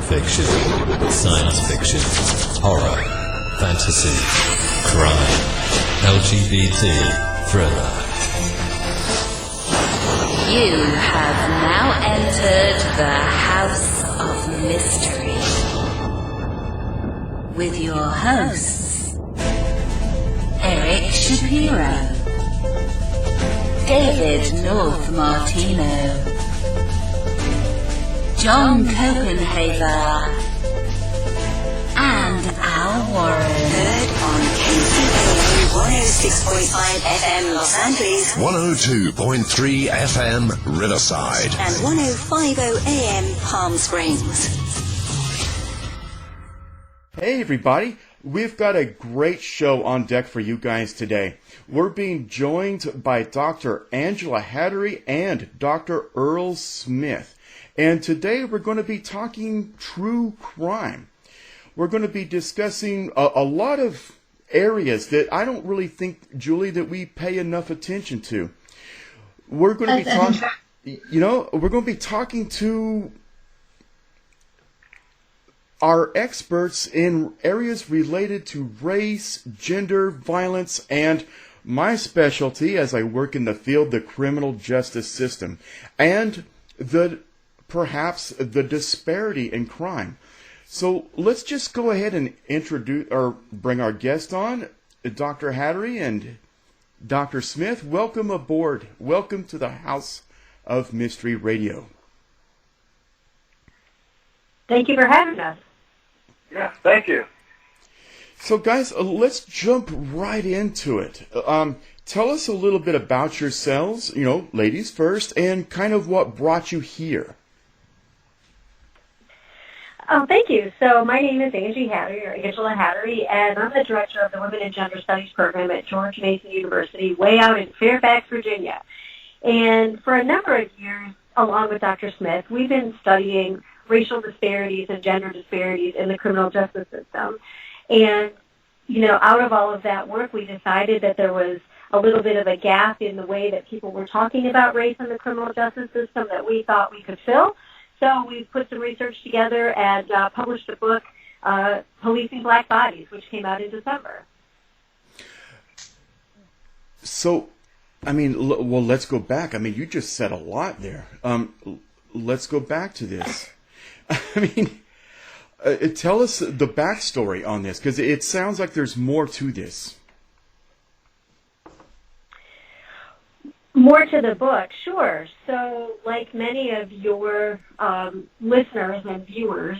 fiction, science fiction, horror, fantasy, crime, LGBT, thriller. You have now entered the House of Mystery with your hosts, Eric Shapiro, David North Martino, John Copenhaver, and Al Warren. Heard on KCAA 106.5 FM Los Angeles, 102.3 FM Riverside, and 105.0 AM Palm Springs. Hey everybody, we've got a great show on deck for you guys today. We're being joined by Dr. Angela Hattery and Dr. Earl Smith. And today we're going to be talking true crime. We're going to be discussing a lot of areas that I don't really think, Julie, that we pay enough attention to. We're going to be talking, we're going to be talking to our experts in areas related to race, gender, violence, and my specialty as I work in the field, the criminal justice system, and perhaps the disparity in crime. So let's just go ahead and introduce or bring our guest on, Dr. Hattery and Dr. Smith. Welcome aboard. Welcome to the House of Mystery Radio. Thank you for having us. Yeah, thank you. So guys, let's jump right into it. Tell us a little bit about yourselves, ladies first, and kind of what brought you here. Thank you. So my name is Angela Hattery, and I'm the director of the Women and Gender Studies program at George Mason University, way out in Fairfax, Virginia. And for a number of years, along with Dr. Smith, we've been studying racial disparities and gender disparities in the criminal justice system. And, out of all of that work, we decided that there was a little bit of a gap in the way that people were talking about race in the criminal justice system that we thought we could fill. So we put some research together and published a book, Policing Black Bodies, which came out in December. So, let's go back. You just said a lot there. Let's go back to this. Tell us the backstory on this, because it sounds like there's more to this. More to the book, sure. So, like many of your listeners and viewers,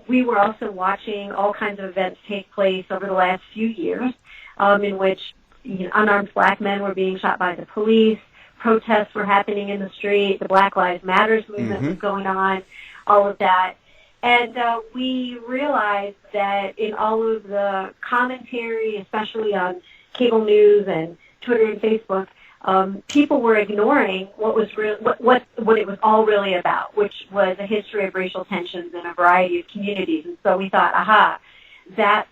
we were also watching all kinds of events take place over the last few years in which unarmed black men were being shot by the police, protests were happening in the street, the Black Lives Matters movement was going on, all of that. And we realized that in all of the commentary, especially on cable news and Twitter and Facebook, people were ignoring what it was all really about, which was a history of racial tensions in a variety of communities. And so we thought, that's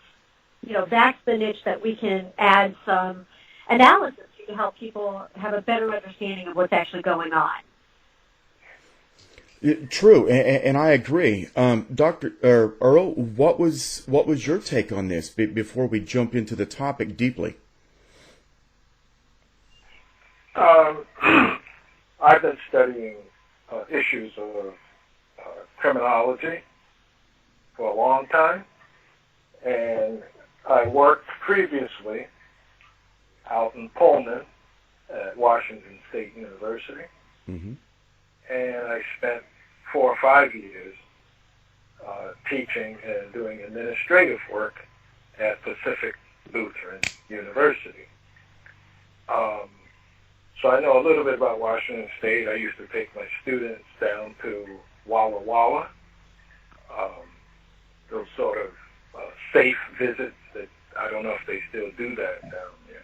the niche that we can add some analysis to help people have a better understanding of what's actually going on. True, and I agree. Dr. Earl, what was your take on this before we jump into the topic deeply? I've been studying issues of criminology for a long time, and I worked previously out in Pullman at Washington State University, and I spent 4 or 5 years teaching and doing administrative work at Pacific Lutheran University. So I know a little bit about Washington State. I used to take my students down to Walla Walla, those sort of safe visits that I don't know if they still do that down there.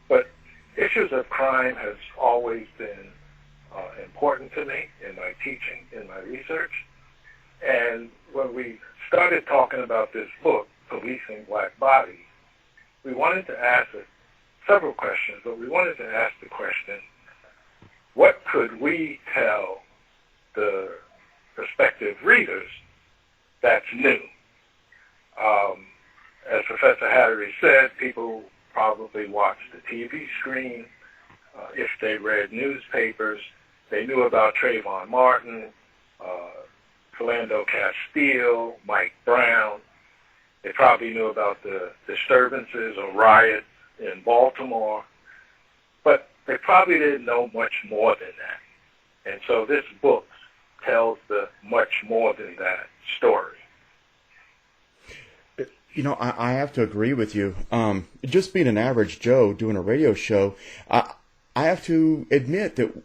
But issues of crime has always been important to me in my teaching, in my research. And when we started talking about this book, Policing Black Bodies, we wanted to ask several questions, but we wanted to ask the question, what could we tell the prospective readers, that's new. As Professor Hattery said, people probably watched the TV screen. If they read newspapers, they knew about Trayvon Martin, Philando Castile, Mike Brown. They probably knew about the disturbances or riots in Baltimore, but they probably didn't know much more than that. And so this book tells the much more than that story. You know, I have to agree with you. Just being an average Joe doing a radio show, I have to admit that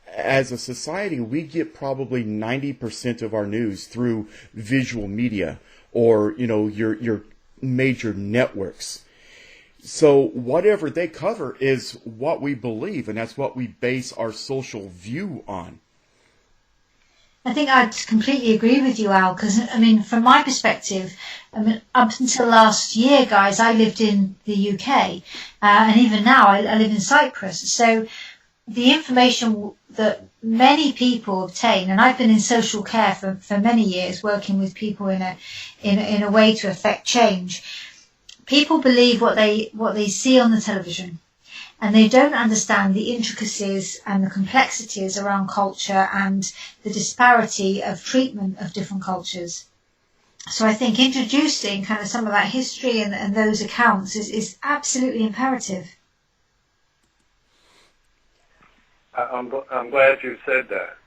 as a society, we get probably 90% of our news through visual media or, you know, your major networks. So whatever they cover is what we believe, and that's what we base our social view on. I think I'd completely agree with you, Al, because, I mean, from my perspective, I mean, up until last year, guys, I lived in the UK, and even now I live in Cyprus. So the information that many people obtain, and I've been in social care for many years, working with people in a way to affect change. People believe what they see on the television, and they don't understand the intricacies and the complexities around culture and the disparity of treatment of different cultures. So I think introducing kind of some of that history and those accounts is absolutely imperative. I'm glad you said that.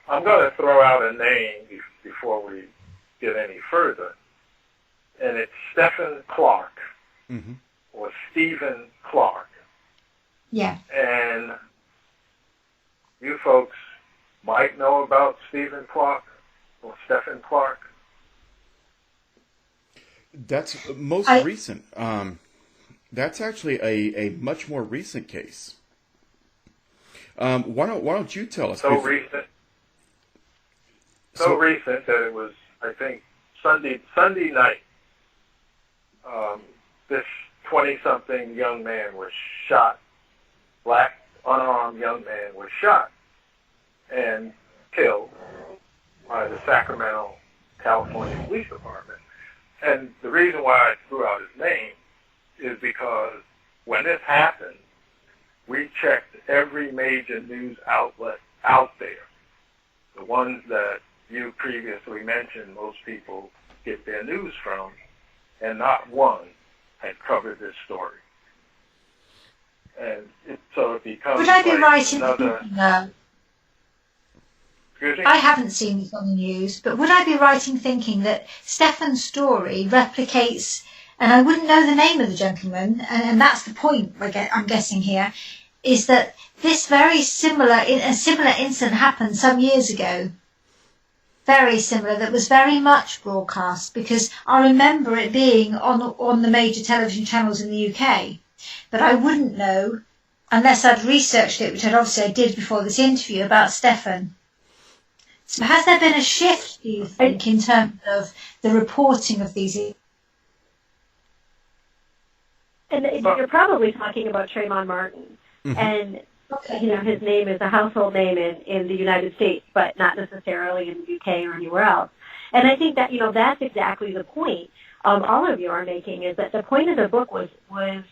I'm going to throw out a name before we get any further, and it's Stephen Clark, or Stephen Clark. Yeah. And you folks might know about Stephen Clark or Stephen Clark. That's most recent. That's actually a much more recent case. Why don't you tell us? Recent that it was, I think, Sunday night. This 20-something young man was shot. Black, unarmed young man was shot and killed by the Sacramento, California Police Department. And the reason why I threw out his name is because when this happened, we checked every major news outlet out there, the ones that you previously mentioned most people get their news from, and not one had covered this story. And so it becomes Would I be like right in another... thinking, though? Excuse me? I haven't seen this on the news, but would I be right in thinking that Stefan's story replicates, and I wouldn't know the name of the gentleman, and that's the point I'm guessing here, is that this a similar incident happened some years ago. Very similar, that was very much broadcast, because I remember it being on the major television channels in the UK. But I wouldn't know, unless I'd researched it, which I did before this interview, about Stefan. So has there been a shift, do you think, in terms of the reporting of these? And you're probably talking about Trayvon Martin. And his name is a household name in the United States, but not necessarily in the UK or anywhere else. And I think that, that's exactly the point all of you are making, is that the point of the book was a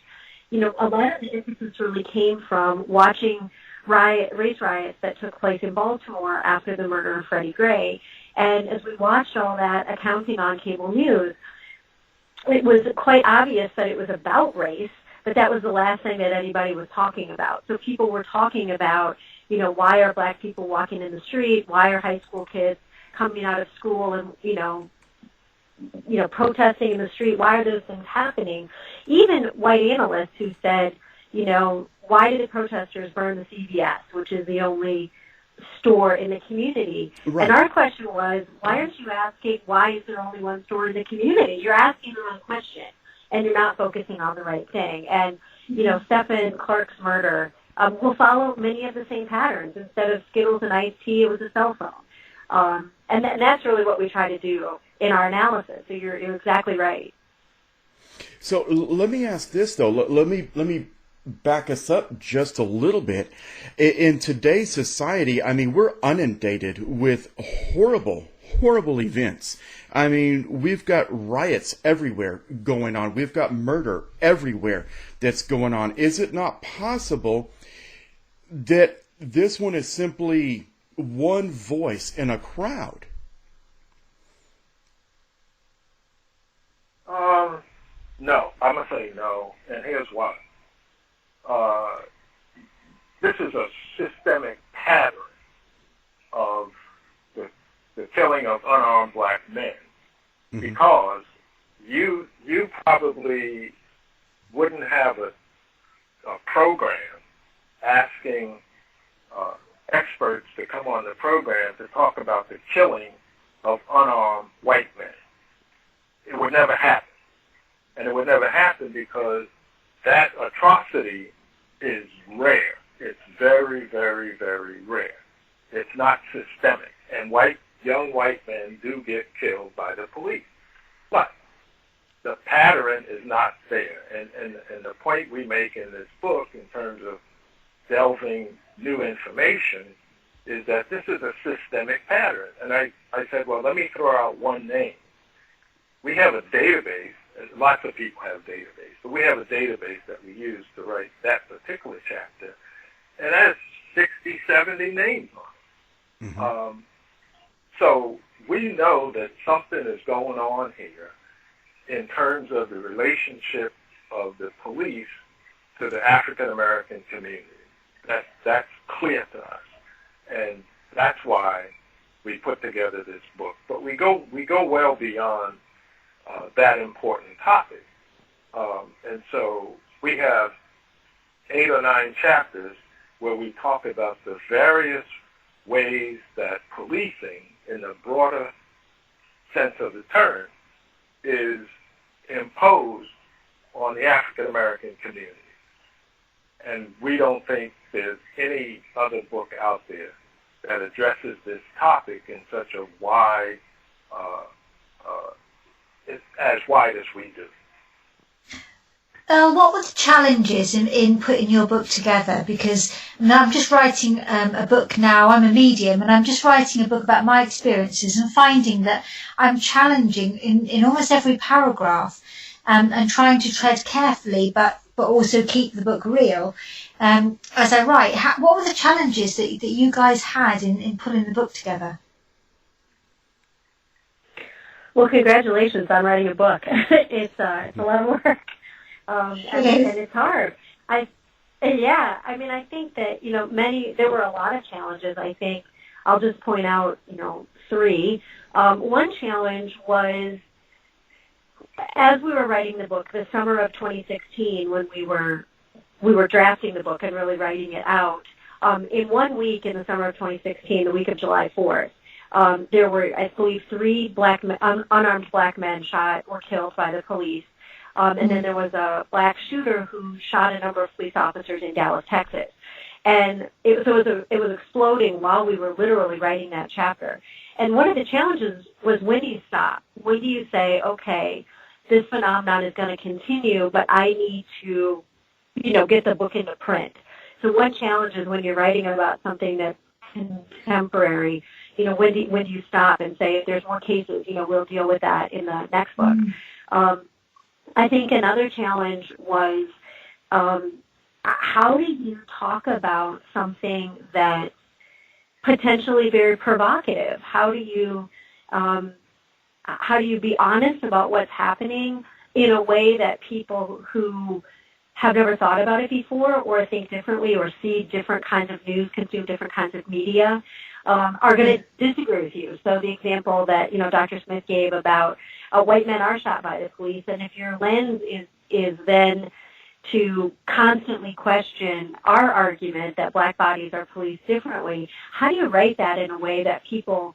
lot of the impetus really came from watching race riots that took place in Baltimore after the murder of Freddie Gray. And as we watched all that accounting on cable news, it was quite obvious that it was about race, but that was the last thing that anybody was talking about. So people were talking about, why are black people walking in the street? Why are high school kids coming out of school and, protesting in the street? Why are those things happening? Even white analysts who said, why did the protesters burn the CVS, which is the only store in the community? Right. And our question was, why aren't you asking, why is there only one store in the community? You're asking the wrong question, and you're not focusing on the right thing. And, Stephen Clark's murder will follow many of the same patterns. Instead of Skittles and iced tea, it was a cell phone. And that's really what we try to do in our analysis. So you're exactly right. So let me ask this, though. Let me back us up just a little bit. In today's society, I mean, we're inundated with horrible events. I mean, we've got riots everywhere going on. We've got murder everywhere that's going on. Is it not possible that this one is simply one voice in a crowd? No, I'm going to say no, and here's why. This is a systemic pattern of the killing of unarmed black men, because you probably wouldn't have a program asking experts to come on the program to talk about the killing of unarmed white men. It would never happen. And it would never happen because that atrocity is rare. It's very, very, very rare. It's not systemic. And young white men do get killed by the police. But the pattern is not there. And the point we make in this book in terms of delving new information is that this is a systemic pattern. And I said, well, let me throw out one name. We have a database. Lots of people have databases, but we have a database that we use to write that particular chapter, and that's 60, 70 names on it. So we know that something is going on here in terms of the relationship of the police to the African American community. That's clear to us, and that's why we put together this book. But we go well beyond that important topic. And so we have 8 or 9 chapters where we talk about the various ways that policing, in the broader sense of the term, is imposed on the African American community. And we don't think there's any other book out there that addresses this topic in such a wide, as wide as we do. What were the challenges in putting your book together? Because I'm just writing a book now. I'm a medium, and I'm just writing a book about my experiences and finding that I'm challenging in almost every paragraph, and trying to tread carefully, but also keep the book real as I write. What were the challenges that you guys had in putting the book together? Well, congratulations on writing a book. It's a lot of work. And it's hard. I think that, there were a lot of challenges. I think I'll just point out, 3. One challenge was, as we were writing the book, the summer of 2016, when we were drafting the book and really writing it out, in 1 week in the summer of 2016, the week of July 4th, there were, I believe, 3 unarmed black men shot or killed by the police. And then there was a black shooter who shot a number of police officers in Dallas, Texas. And it was exploding while we were literally writing that chapter. And one of the challenges was, when do you stop? When do you say, okay, this phenomenon is going to continue, but I need to, get the book into print. So one challenge is, when you're writing about something that's contemporary, when do you stop and say, if there's more cases, we'll deal with that in the next book. I think another challenge was, how do you talk about something that's potentially very provocative? How do you be honest about what's happening in a way that people who have never thought about it before, or think differently, or see different kinds of news, consume different kinds of media, are going to disagree with you? So the example that, Dr. Smith gave about white men are shot by the police, and if your lens is then to constantly question our argument that black bodies are policed differently, how do you write that in a way that people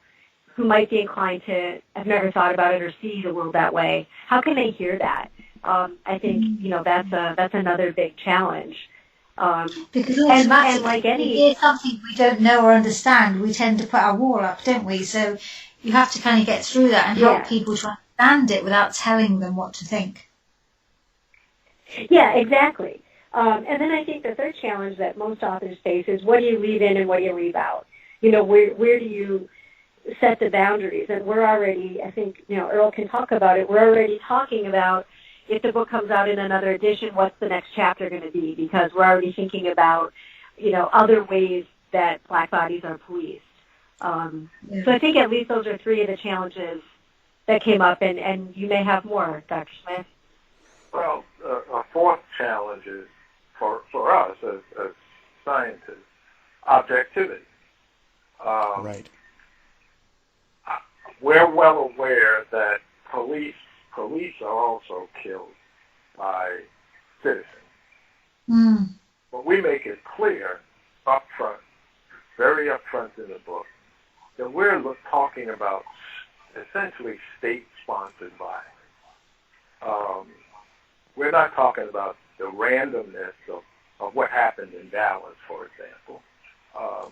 who might be inclined to have never thought about it or see the world that way, how can they hear that? I think, that's another big challenge. Because automatically, if it's something we don't know or understand, we tend to put our wall up, don't we? So you have to kind of get through that and help people to understand it without telling them what to think. Yeah, exactly. And then I think the third challenge that most authors face is what do you leave in and what do you leave out? You know, where do you set the boundaries? And we're already, I think, you know, Earl can talk about it, we're already talking about if the book comes out in another edition, what's the next chapter going to be? Because we're already thinking about, you know, other ways that black bodies are policed. So I think at least those are three of the challenges that came up, and you may have more, Dr. Smith. Well, a fourth challenge is for us as scientists, objectivity. Right. We're well aware that police are also killed by citizens. But we make it clear up front, very upfront in the book, that we're talking about essentially state-sponsored violence. We're not talking about the randomness of what happened in Dallas, for example.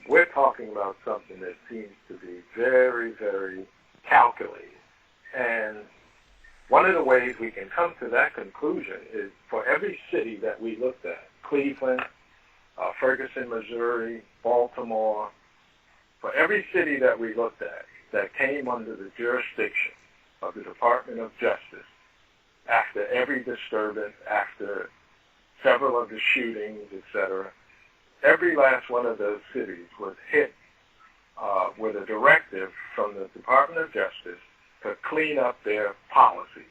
We're talking about something that seems to be very, very calculated. And one of the ways we can come to that conclusion is for every city that we looked at, Cleveland, Ferguson, Missouri, Baltimore, for every city that we looked at that came under the jurisdiction of the Department of Justice, after every disturbance, after several of the shootings, etc., every last one of those cities was hit with a directive from the Department of Justice to clean up their policies.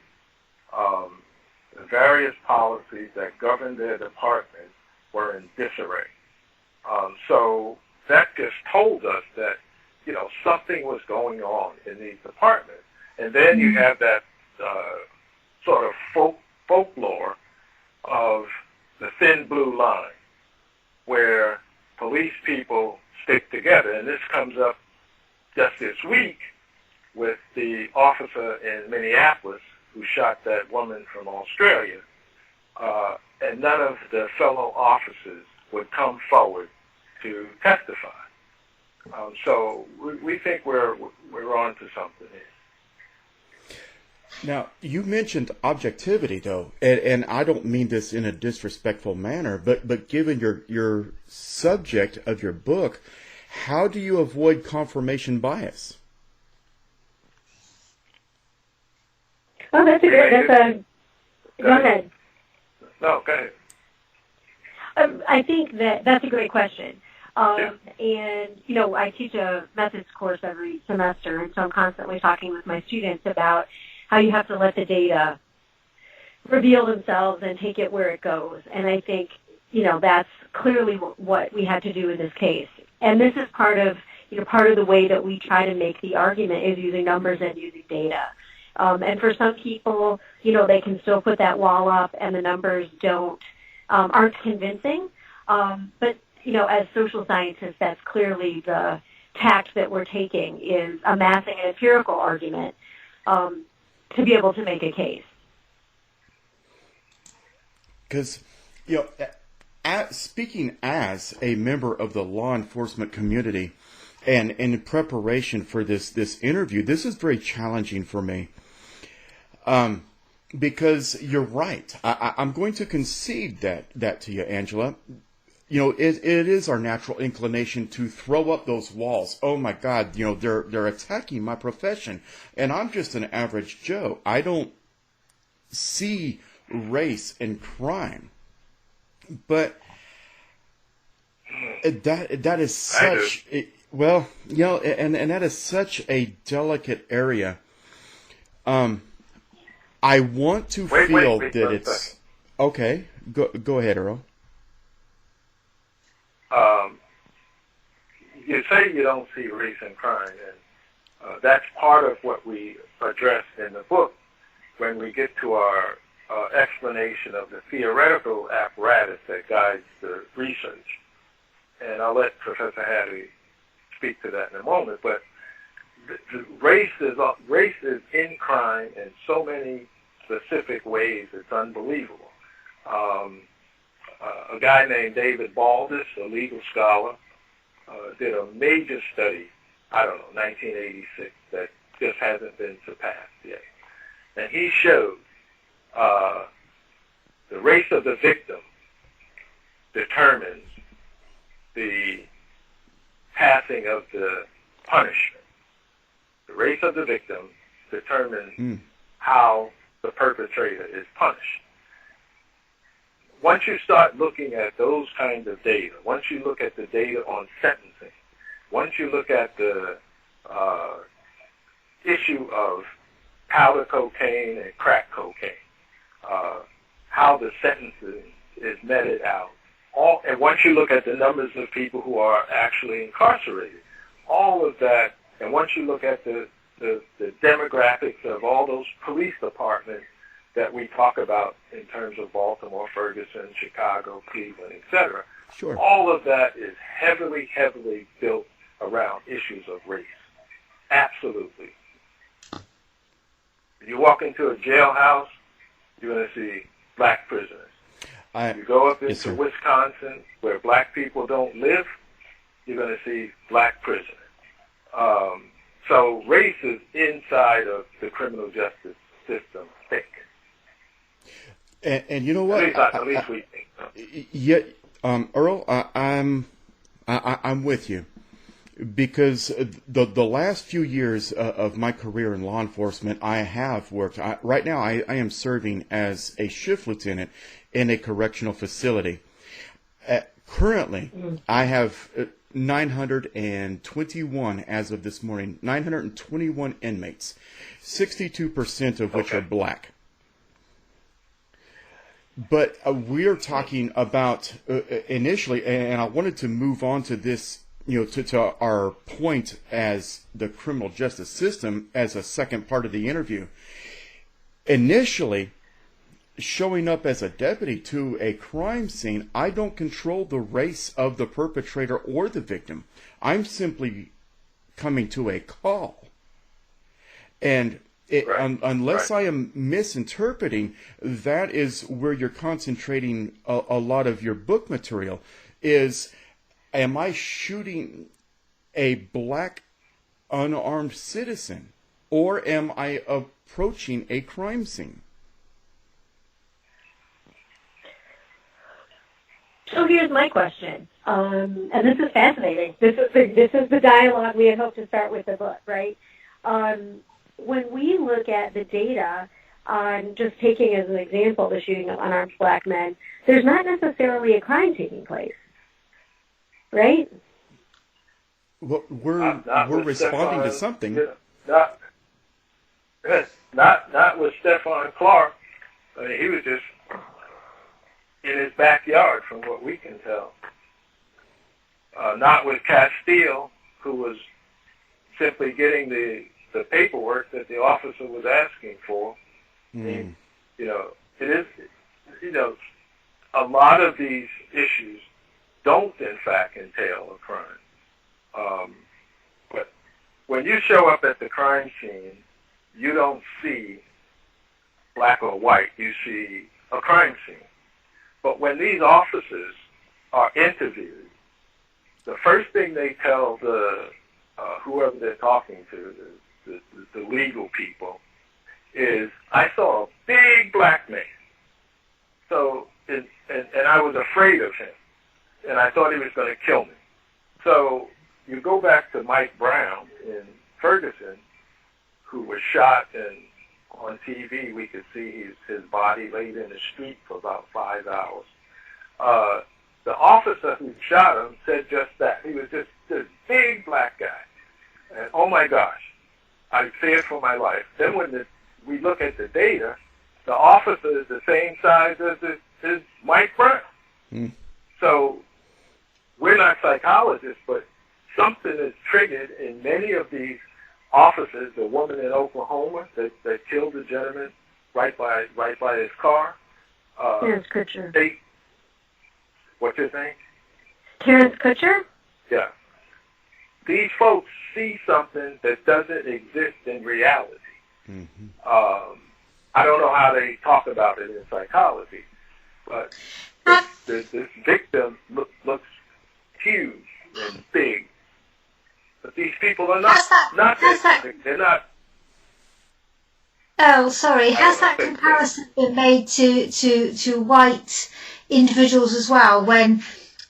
The various policies that governed their department were in disarray. So that just told us that, you know, something was going on in these departments. And then you have that sort of folklore of the thin blue line, where police people stick together. And this comes up just this week with the officer in Minneapolis who shot that woman from Australia. And none of the fellow officers would come forward to testify. So we think we're on to something here. Now, you mentioned objectivity, though, and I don't mean this in a disrespectful manner, but given your subject of your book, how do you avoid confirmation bias? Oh, that's a good, go ahead. No, go ahead. I think that's a great question. And, you know, I teach a methods course every semester, and so I'm constantly talking with my students about how you have to let the data reveal themselves and take it where it goes. And I think, you know, that's clearly what we had to do in this case. And this is part of the way that we try to make the argument is using numbers and using data. And for some people, you know, they can still put that wall up and the numbers aren't convincing. But, you know, as social scientists, that's clearly the tact that we're taking is amassing an empirical argument to be able to make a case. Because, you know, speaking as a member of the law enforcement community and in preparation for this interview, this is very challenging for me. Because you're right. I'm going to concede that to you, Angela. You know, it is our natural inclination to throw up those walls. Oh my God, you know, they're attacking my profession, and I'm just an average Joe. I don't see race and crime, but that is such well, you know, and that is such a delicate area. I want to feel that it's okay. Go ahead, Earl. You say you don't see race and crime, and that's part of what we address in the book when we get to our explanation of the theoretical apparatus that guides the research. And I'll let Professor Hattery speak to that in a moment. But race is in crime in so many specific ways, it's unbelievable. A guy named David Baldus, a legal scholar, did a major study, 1986, that just hasn't been surpassed yet. And he showed the race of the victim determines the passing of the punishment. The race of the victim determines how the perpetrator is punished. Once you start looking at those kinds of data, once you look at the data on sentencing, once you look at the issue of powder cocaine and crack cocaine, how the sentencing is meted out, and once you look at the numbers of people who are actually incarcerated, all of that, and once you look at the demographics of all those police departments that we talk about in terms of Baltimore, Ferguson, Chicago, Cleveland, etc., Sure. all of that is heavily, heavily built around issues of race. Absolutely. You walk into a jailhouse, you're going to see black prisoners. You go up into Wisconsin, where black people don't live, you're going to see black prisoners. So race is inside of the criminal justice system thick. And you know what? At least we think so. Yeah, Earl, I'm with you, because the last few years of my career in law enforcement, I have worked. Right now, I am serving as a shift lieutenant in a correctional facility. Currently, I have 921 as of this morning. 921 inmates, 62% of which are black. But we are talking about initially, and I wanted to move on to this, to our point as the criminal justice system as a second part of the interview. Initially, showing up as a deputy to a crime scene, I don't control the race of the perpetrator or the victim. I'm simply coming to a call. And unless I am misinterpreting, that is where you're concentrating a lot of your book material, is, am I shooting a black unarmed citizen, or am I approaching a crime scene? So here's my question, and this is fascinating. This is the dialogue we had hoped to start with the book, right? When we look at the data on, just taking as an example the shooting of unarmed black men, there's not necessarily a crime taking place, right? Well, we're responding to something. Not with Stephon Clark. I mean, he was just in his backyard, from what we can tell. Not with Castile, who was simply getting the paperwork that the officer was asking for. And, it is, a lot of these issues don't, in fact, entail a crime. But when you show up at the crime scene, you don't see black or white. You see a crime scene. But when these officers are interviewed, the first thing they tell the whoever they're talking to, the legal people, is, I saw a big black man. So, and I was afraid of him, and I thought he was going to kill me. So you go back to Mike Brown in Ferguson, who was shot, and on TV we could see his body laid in the street for about 5 hours. The officer who shot him said just that. He was just this big black guy. And oh my gosh, I feared for my life. Then when we look at the data, the officer is the same size as Mike Brown. So we're not psychologists, but something is triggered in many of these officers. The woman in Oklahoma that killed the gentleman right by his car. Terrence Kutcher. What's his name? Terrence Kutcher? Yeah. These folks see something that doesn't exist in reality. I don't know how they talk about it in psychology, but this victim looks huge and big. But these people are not they're not. Oh, sorry. Has that comparison been made to white individuals as well?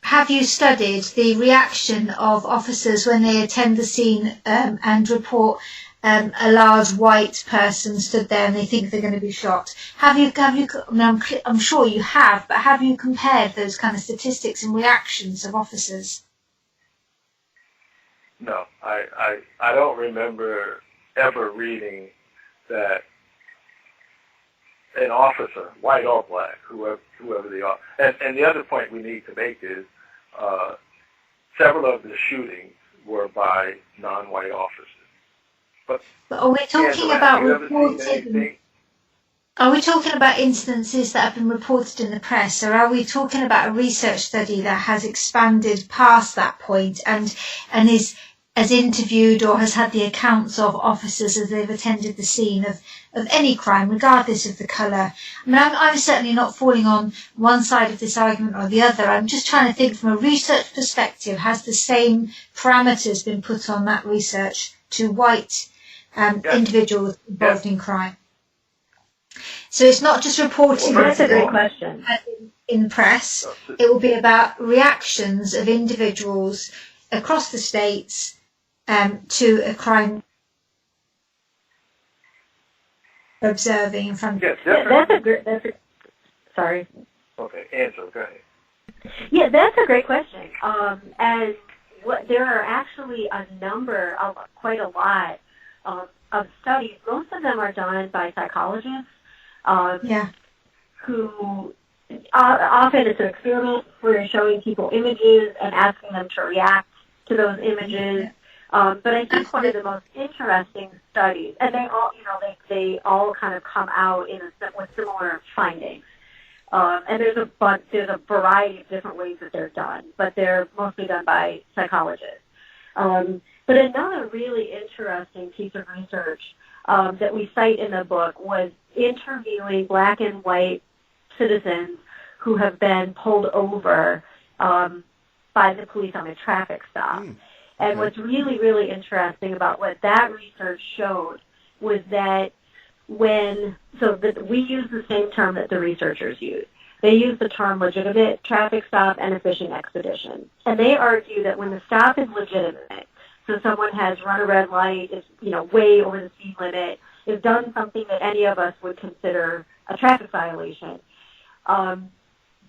Have you studied the reaction of officers when they attend the scene and report a large white person stood there and they think they're going to be shot? Have you? I mean, I'm sure you have, but have you compared those kind of statistics and reactions of officers? No, I don't remember ever reading that an officer, white or black, whoever they are. And the other point we need to make is several of the shootings were by non-white officers. But are we talking about reported? Are we talking about instances that have been reported in the press, or are we talking about a research study that has expanded past that point and has interviewed or has had the accounts of officers as they've attended the scene of any crime, regardless of the colour? I mean, I'm certainly not falling on one side of this argument or the other. I'm just trying to think from a research perspective, has the same parameters been put on that research to white individuals involved in crime? So it's not just reporting. Well, that's a great question. In the press, it will be about reactions of individuals across the states to a crime observing in front of. Yes, sorry. Okay, answer. Go ahead. Yeah, that's a great question. There are actually quite a lot of studies. Most of them are done by psychologists. Who often it's an experiment where you're showing people images and asking them to react to those images. But I think one of the most interesting studies, and they all kind of come out with similar findings. And there's a variety of different ways that they're done, but they're mostly done by psychologists. But another really interesting piece of research that we cite in the book was interviewing black and white citizens who have been pulled over by the police on a traffic stop. And what's really, really interesting about what that research showed was that we use the same term that the researchers use. They use the term legitimate traffic stop and a fishing expedition. And they argue that when the stop is legitimate, so someone has run a red light, is way over the speed limit, has done something that any of us would consider a traffic violation,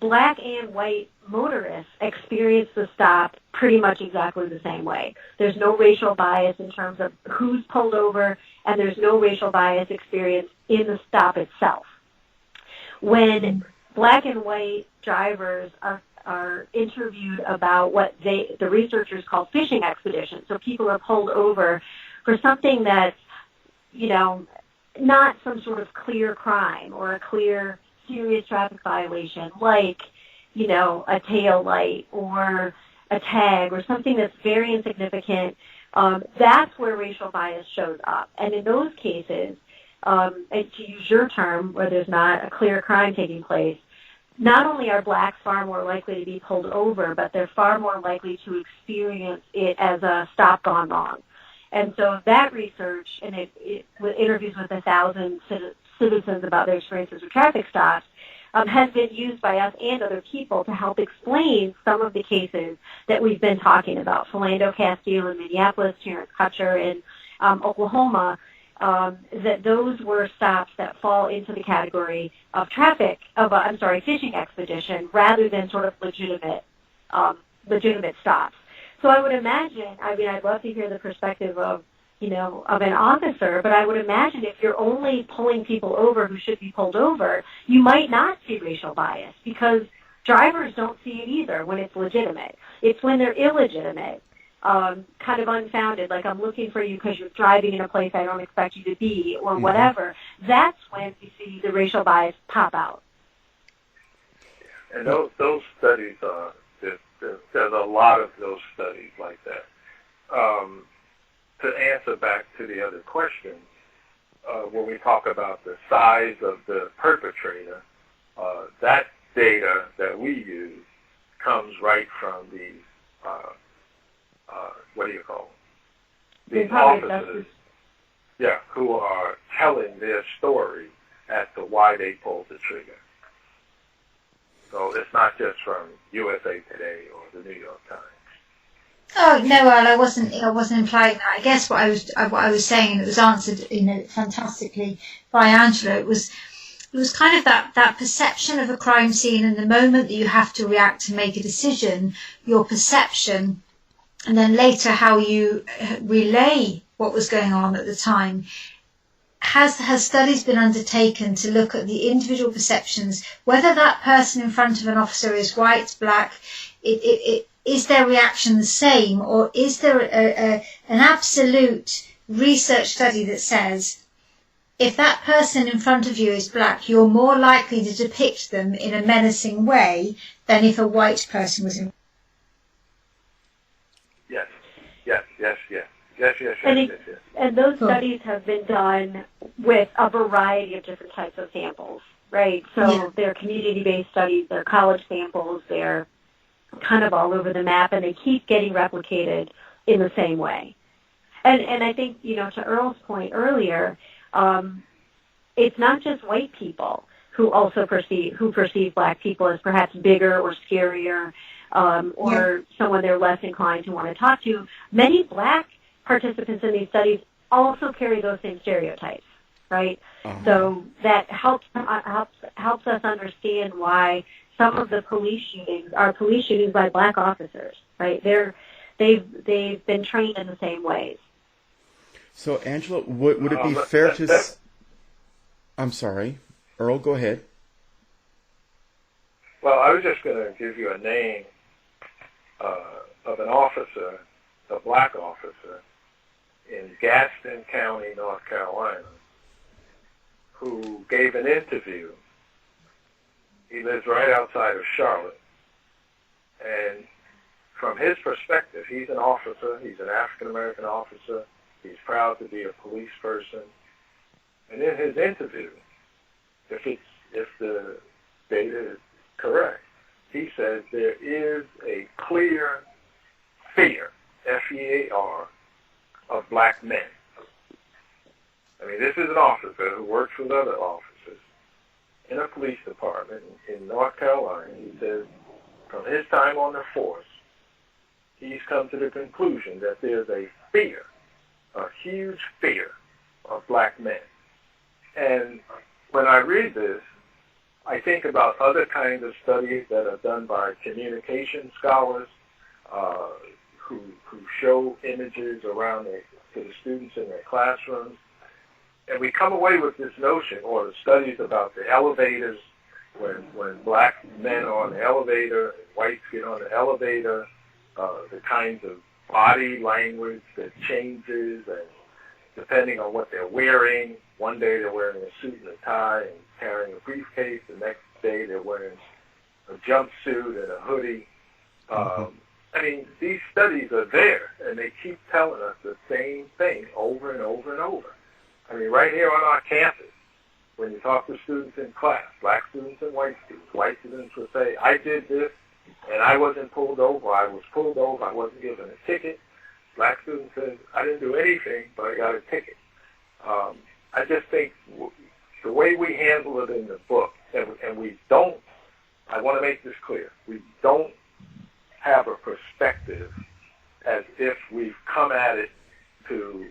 black and white motorists experience the stop pretty much exactly the same way. There's no racial bias in terms of who's pulled over, and there's no racial bias experienced in the stop itself. When black and white drivers are interviewed about what the researchers call fishing expeditions, so people are pulled over for something that's, not some sort of clear crime or a clear serious traffic violation, like, a tail light or a tag or something that's very insignificant, that's where racial bias shows up. And in those cases, to use your term, where there's not a clear crime taking place, not only are blacks far more likely to be pulled over, but they're far more likely to experience it as a stop gone wrong. And so that research, and it with interviews with 1,000 citizens about their experiences with traffic stops, has been used by us and other people to help explain some of the cases that we've been talking about. Philando Castile in Minneapolis, Terrence Kutcher in Oklahoma, that those were stops that fall into the category of fishing expedition rather than sort of legitimate stops. So I would imagine, I'd love to hear the perspective of an officer, but I would imagine if you're only pulling people over who should be pulled over, you might not see racial bias because drivers don't see it either when it's legitimate. It's when they're illegitimate, kind of unfounded, like I'm looking for you because you're driving in a place I don't expect you to be or whatever. That's when you see the racial bias pop out. And those studies, there's a lot of those studies like that. To answer back to the other question, when we talk about the size of the perpetrator, that data that we use comes right from these, these officers, who are telling their story as to why they pulled the trigger. So it's not just from USA Today or the New York Times. Oh no, well, I wasn't implying that. I guess what I was saying, and it was answered, fantastically by Angela. It was kind of that perception of a crime scene, and the moment that you have to react and make a decision, your perception, and then later how you relay what was going on at the time. Has studies been undertaken to look at the individual perceptions, whether that person in front of an officer is white, black, is their reaction the same, or is there an absolute research study that says if that person in front of you is black, you're more likely to depict them in a menacing way than if a white person was in? Yes. And those studies have been done with a variety of different types of samples, right? So they're community-based studies, they're college samples, they're kind of all over the map, and they keep getting replicated in the same way. And I think, to Earl's point earlier, it's not just white people who also perceive black people as perhaps bigger or scarier, or someone they're less inclined to want to talk to. Many black participants in these studies also carry those same stereotypes, right? So that helps us understand why some of the police shootings are police shootings by black officers, right? They've been trained in the same ways. So, Angela, would it be fair to... I'm sorry. Earl, go ahead. Well, I was just going to give you a name of an officer, a black officer, in Gaston County, North Carolina, who gave an interview. He lives right outside of Charlotte. And from his perspective, he's an officer, he's an African-American officer, he's proud to be a police person. And in his interview, if the data is correct, he says there is a clear fear, F-E-A-R, of black men. I mean, this is an officer who works with other officers in a police department in North Carolina. He says from his time on the force, he's come to the conclusion that there's a fear, a huge fear of black men. And when I read this, I think about other kinds of studies that are done by communication scholars who show images around to the students in their classrooms. And we come away with this notion, or the studies about the elevators, when black men are on the elevator and whites get on the elevator, the kinds of body language that changes, and depending on what they're wearing. One day they're wearing a suit and a tie and carrying a briefcase. The next day they're wearing a jumpsuit and a hoodie. I mean, these studies are there, and they keep telling us the same thing over and over and over. I mean, right here on our campus, when you talk to students in class, black students and white students will say, I did this, and I wasn't pulled over. I was pulled over. I wasn't given a ticket. Black students said, I didn't do anything, but I got a ticket. I just think the way we handle it in the book, and we don't, I want to make this clear, we don't have a perspective as if we've come at it to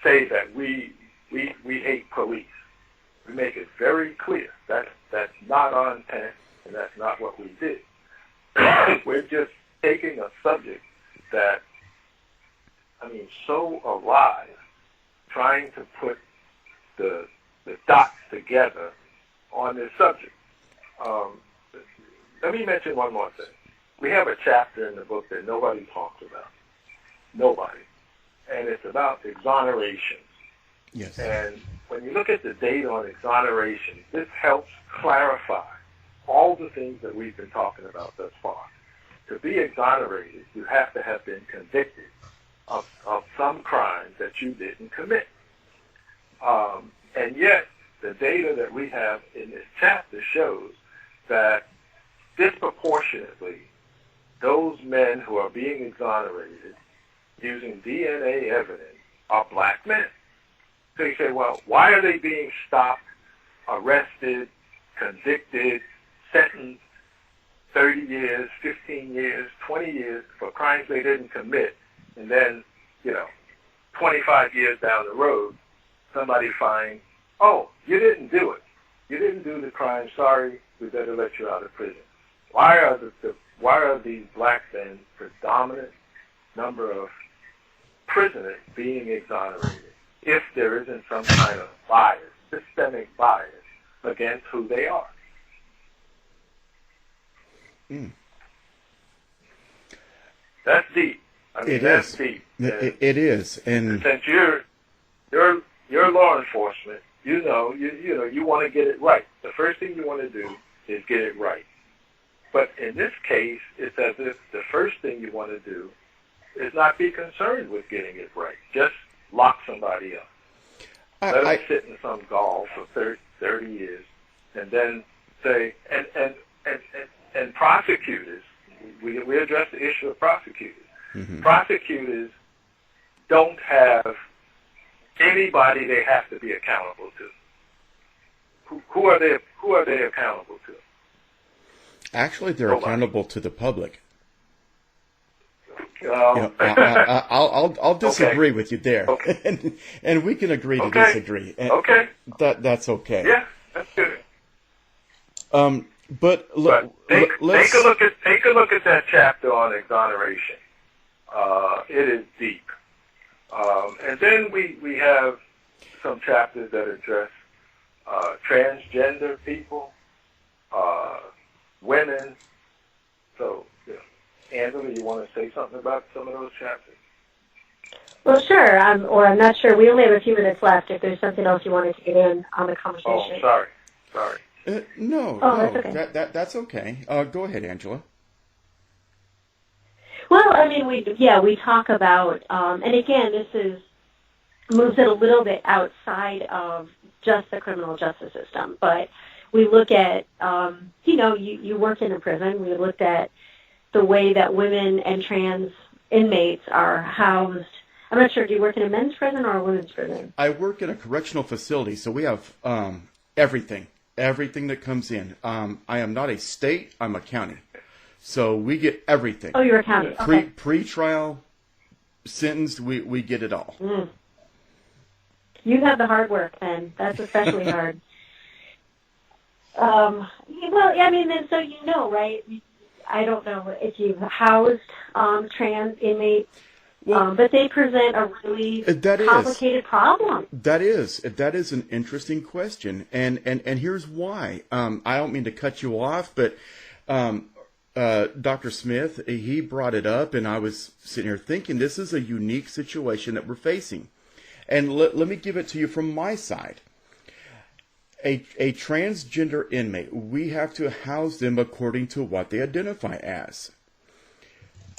say that we hate police. We make it very clear that's not our intent, and that's not what we did. We're just taking a subject that, I mean, so alive, trying to put the dots together on this subject. Let me mention one more thing. We have a chapter in the book that nobody talks about. Nobody. And it's about exoneration. Yes. And when you look at the data on exoneration, this helps clarify all the things that we've been talking about thus far. To be exonerated, you have to have been convicted of some crime that you didn't commit. And yet, the data that we have in this chapter shows that disproportionately, those men who are being exonerated using DNA evidence are black men. So you say, well, why are they being stopped, arrested, convicted, sentenced 30 years, 15 years, 20 years for crimes they didn't commit, and then, 25 years down the road, somebody finds, oh, you didn't do it. You didn't do the crime. Sorry, we better let you out of prison. Why are these blacks then predominant number of prisoners being exonerated if there isn't some kind of bias, systemic bias against who they are? That's deep. That's deep. It is, and since you're law enforcement, you want to get it right. The first thing you want to do is get it right. But in this case, it's as if the first thing you want to do is not be concerned with getting it right. Just lock somebody up. Let them sit in some gall for 30 years, and then say, and prosecutors, we address the issue of prosecutors. Mm-hmm. Prosecutors don't have anybody they have to be accountable to. Who are they accountable to? Actually, they're accountable to the public. I'll disagree with you there, and we can agree to disagree. That's okay. Yeah, that's good. But take a look at that chapter on exoneration. It is deep, and then we have some chapters that address transgender people, women. So, Angela, you want to say something about some of those chapters? Well, sure. I'm not sure. We only have a few minutes left. If there's something else you wanted to get in on the conversation. Oh, sorry. No. That's okay. That's okay. Go ahead, Angela. Well, we talk about, and again, this moves it a little bit outside of just the criminal justice system, but we look at, you work in a prison. We looked at the way that women and trans inmates are housed. I'm not sure, do you work in a men's prison or a women's prison? I work in a correctional facility, so we have everything that comes in. I am not a state, I'm a county. So we get everything. Oh, you're a county. Okay. Pre-trial, sentenced, we get it all. Mm. You have the hard work, then. That's especially hard. So right? I don't know if you've housed trans inmates, but they present a really complicated problem. That is an interesting question, and here's why. I don't mean to cut you off, but Dr. Smith, he brought it up, and I was sitting here thinking this is a unique situation that we're facing. And let me give it to you from my side. A transgender inmate, we have to house them according to what they identify as.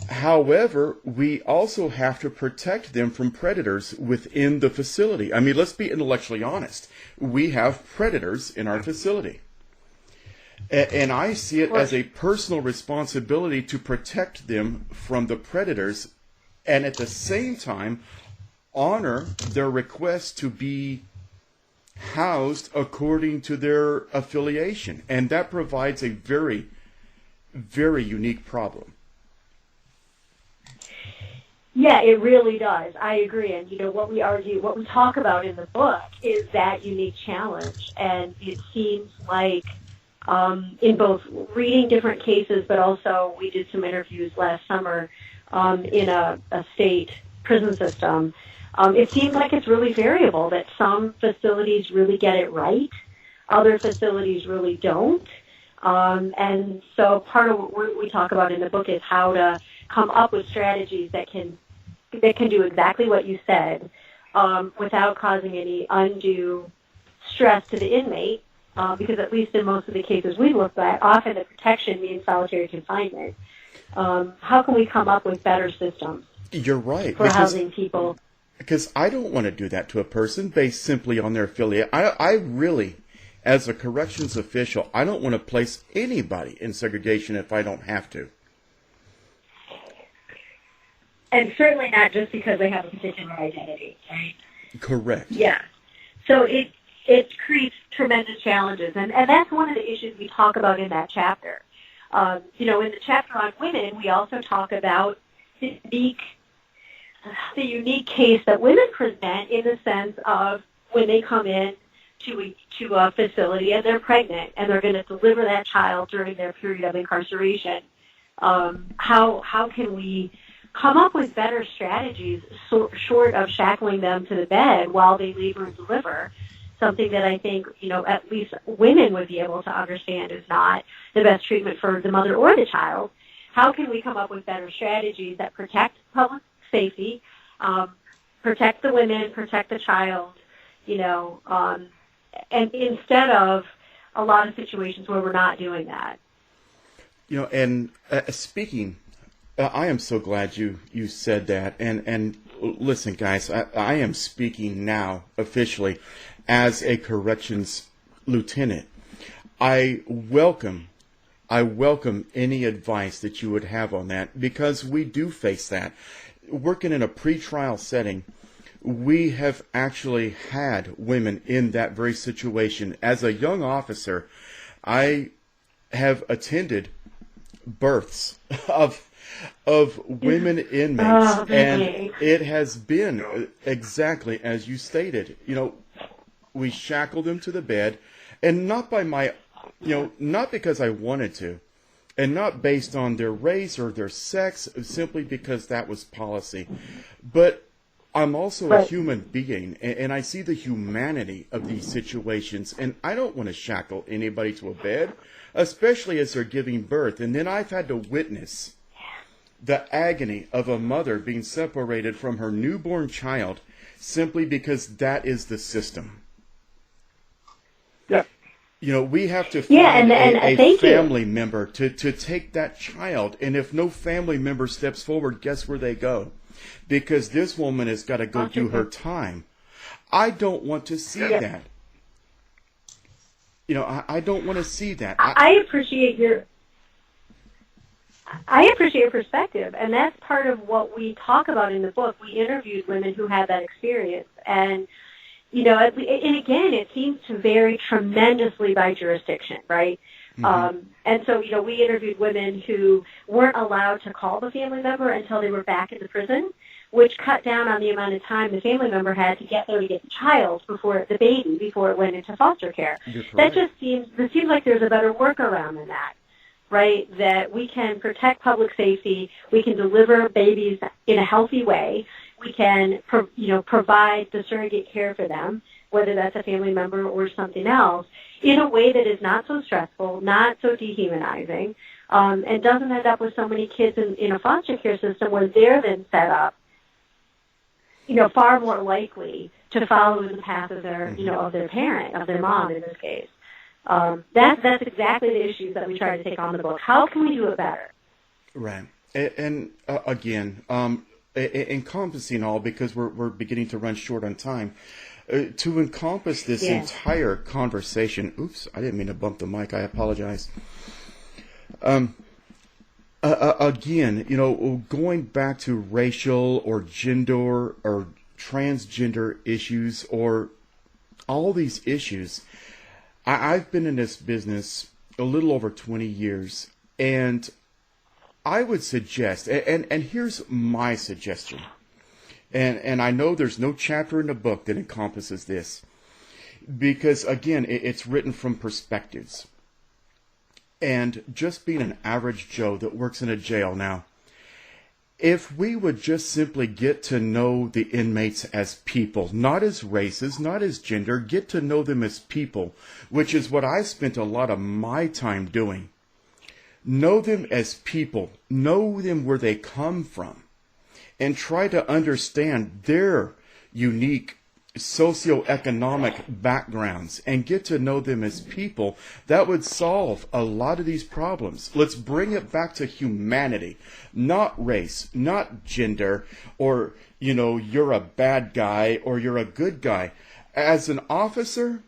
However, we also have to protect them from predators within the facility. I mean, let's be intellectually honest. We have predators in our facility. And I see it as a personal responsibility to protect them from the predators and at the same time honor their request to be housed according to their affiliation. And that provides a very, very unique problem. Yeah, it really does. I agree. And, what we talk about in the book is that unique challenge. And it seems like in both reading different cases, but also we did some interviews last summer in a state prison system. It seems like it's really variable, that some facilities really get it right, other facilities really don't. And so part of what we talk about in the book is how to come up with strategies that can do exactly what you said without causing any undue stress to the inmate, because at least in most of the cases we've looked at, often the protection means solitary confinement. How can we come up with better systems? You're right. For housing people? Because I don't want to do that to a person based simply on their affiliate. I really, as a corrections official, I don't want to place anybody in segregation if I don't have to. And certainly not just because they have a particular identity, right? Correct. Yeah. So it it creates tremendous challenges. And that's one of the issues we talk about in that chapter. In the chapter on women, we also talk about the unique case that women present in the sense of when they come in to a facility and they're pregnant and they're going to deliver that child during their period of incarceration. How can we come up with better strategies short of shackling them to the bed while they labor and deliver? Something that I think, at least women would be able to understand is not the best treatment for the mother or the child. How can we come up with better strategies that protect public safety, protect the women, protect the child, and instead of a lot of situations where we're not doing that. And speaking, I am so glad you said that. And listen, guys, I am speaking now officially as a corrections lieutenant. I welcome any advice that you would have on that, because we do face that. Working in a pretrial setting, we have actually had women in that very situation. As a young officer, I have attended births of women inmates, and it has been exactly as you stated. We shackled them to the bed, and not by not because I wanted to, and not based on their race or their sex, simply because that was policy. But I'm also a human being, and I see the humanity of these situations, and I don't want to shackle anybody to a bed, especially as they're giving birth. And then I've had to witness the agony of a mother being separated from her newborn child simply because that is the system. Yeah. We have to find a family member to take that child. And if no family member steps forward, guess where they go? Because this woman has got to go do her time. I don't want to see that. I don't want to see that. I appreciate your perspective, and that's part of what we talk about in the book. We interviewed women who had that experience, and and again, it seems to vary tremendously by jurisdiction, right? Mm-hmm. And so, we interviewed women who weren't allowed to call the family member until they were back in the prison, which cut down on the amount of time the family member had to get there to get the child before it went into foster care. That just seems like there's a better workaround than that, right? That we can protect public safety, we can deliver babies in a healthy way, we can, provide the surrogate care for them, whether that's a family member or something else, in a way that is not so stressful, not so dehumanizing, and doesn't end up with so many kids in a foster care system where they're then set up, far more likely to follow in the path of their, of their parent, of their mom in this case. That's exactly the issues that we try to take on the book. How can we do it better? Right. And again, encompassing all, because we're beginning to run short on time, to encompass this entire conversation. Oops, I didn't mean to bump the mic. I apologize. Again, going back to racial or gender or transgender issues or all these issues, I've been in this business a little over 20 years, and I would suggest, and here's my suggestion, and I know there's no chapter in the book that encompasses this, because, again, it's written from perspectives. And just being an average Joe that works in a jail now, if we would just simply get to know the inmates as people, not as races, not as gender, get to know them as people, which is what I spent a lot of my time doing. Know them as people, know them where they come from, and try to understand their unique socioeconomic backgrounds and get to know them as people. That would solve a lot of these problems. Let's bring it back to humanity, not race, not gender, or, you're a bad guy or you're a good guy. As an officer,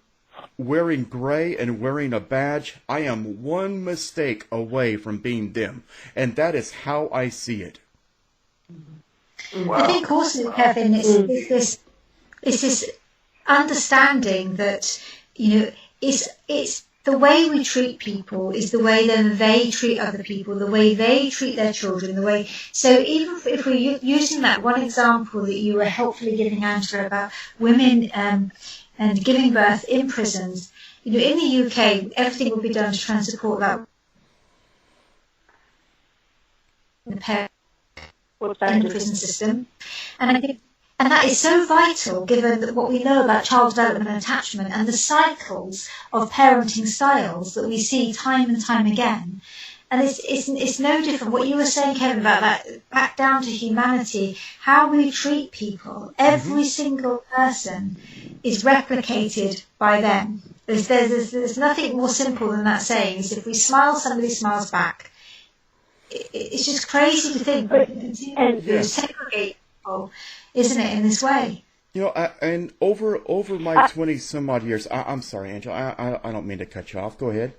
wearing gray and wearing a badge, I am one mistake away from being them. And that is how I see it. Wow. I think also, Kevin, it's this understanding that, it's the way we treat people is the way then they treat other people, the way they treat their children, the way. So even if we're using that one example that you were helpfully giving, Angela, about women and giving birth in prisons, in the UK, everything will be done to try and support that. In the prison system, and I think, and that is so vital given that what we know about child development and attachment and the cycles of parenting styles that we see time and time again. And it's no different. What you were saying, Kevin, about that, back down to humanity, how we treat people. Every single person is replicated by them. There's nothing more simple than that saying. Is if we smile, somebody smiles back. It's just crazy to think, and segregate people, isn't it, in this way? And over my 20 some odd years, I'm sorry, Angela, I don't mean to cut you off. Go ahead.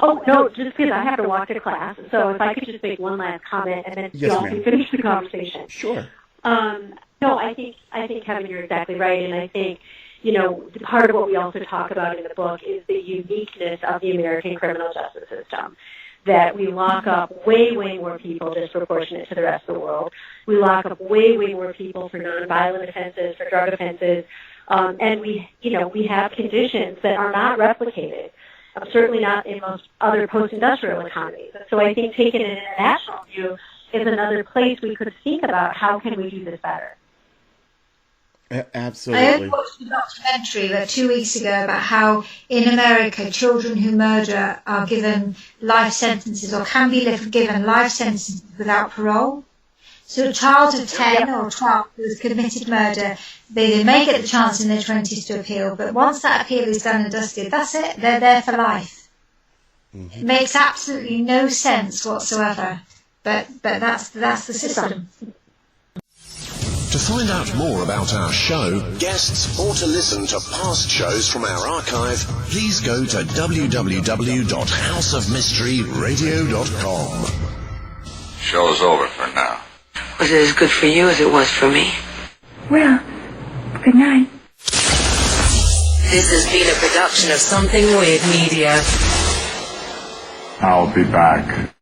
Oh, no, just because I have to walk to class. So if I could just make one last comment and then y'all can finish the conversation. Sure. No, I think, Kevin, you're exactly right. And I think, part of what we also talk about in the book is the uniqueness of the American criminal justice system. That we lock up way, way more people disproportionate to the rest of the world. We lock up way, way more people for nonviolent offenses, for drug offenses, and we have conditions that are not replicated, certainly not in most other post-industrial economies. So I think taking an international view is another place we could think about how can we do this better. Absolutely. I only watched a documentary 2 weeks ago about how in America children who murder are given life sentences or can be given life sentences without parole. So a child of 10 or 12 who has committed murder, they may get the chance in their 20s to appeal, but once that appeal is done and dusted, that's it, they're there for life. It makes absolutely no sense whatsoever, but that's the system. To find out more about our show, guests, or to listen to past shows from our archive, please go to www.houseofmysteryradio.com. Show's over for now. Was it as good for you as it was for me? Well, good night. This has been a production of Something Weird Media. I'll be back.